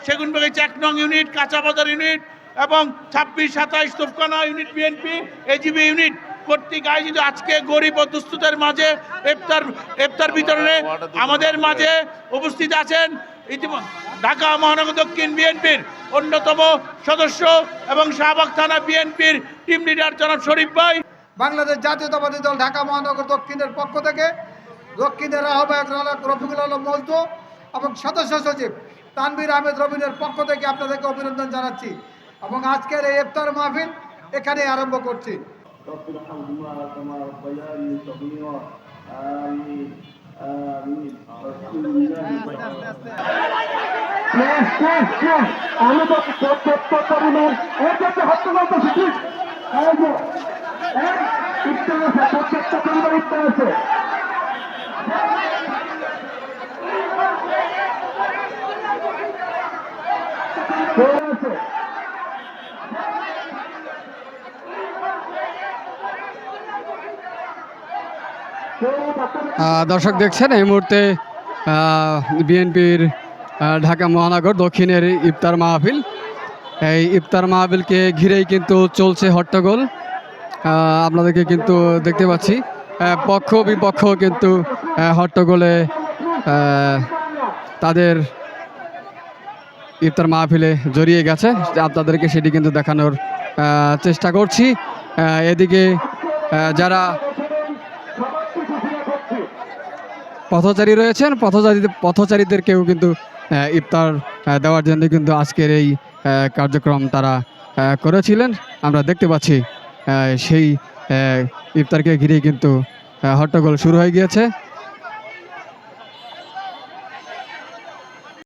সেগুনবাগিচা 1 নং unit, কাঁচাবাজার unit এবং 26-27 Topkhana unit BNP AGB unit কর্তৃক আয়োজিত আজকে গরিব ও দুস্থদের মাঝে ইফতার বিতরণে আমাদের মাঝে উপস্থিত আছেন ঢাকা মহানগর দক্ষিণ বিএনপির অন্যতম সদস্য এবং শাহবাগ থানা বিএনপির টিম লিডার জনাব শরীফ ভাই। বাংলাদেশ জাতীয়তাবাদী দল ঢাকা মহানগর দক্ষিণের পক্ষ থেকে দক্ষিণের আহ্বায়ক রফিকুল আলম মজদু এবং সদস্য সচিব তানভীর আহমেদ রবিনের পক্ষ থেকে আপনাদেরকে অভিনন্দন জানাচ্ছি এবং আজকের এই ইফতার মাহফিল এখানে আরম্ভ করছি। আমি তো প্রত্যেকটা পরিবার ইফতার আছে। দর্শক দেখছেন এই মুহূর্তে বিএনপির ঢাকা মহানগর দক্ষিণের ইফতার মাহফিল। এই ইফতার মাহফিলকে ঘিরেই কিন্তু চলছে হট্টগোল। আপনাদেরকে কিন্তু দেখতে পাচ্ছি পক্ষ বিপক্ষ কিন্তু হট্টগোলে তাদের ইফতার মাহফিলে জড়িয়ে গেছে। আপনাদেরকে সেটি কিন্তু দেখানোর চেষ্টা করছি। এদিকে যারা পথচারী রয়েছেন পথচারীদেরকেও কিন্তু ইফতার দেওয়ার জন্য কিন্তু আজকের এই কার্যক্রম তারা করেছিলেন। আমরা দেখতে পাচ্ছি সেই ইফতারকে ঘিরেই কিন্তু হট্টগোল শুরু হয়ে গিয়েছে।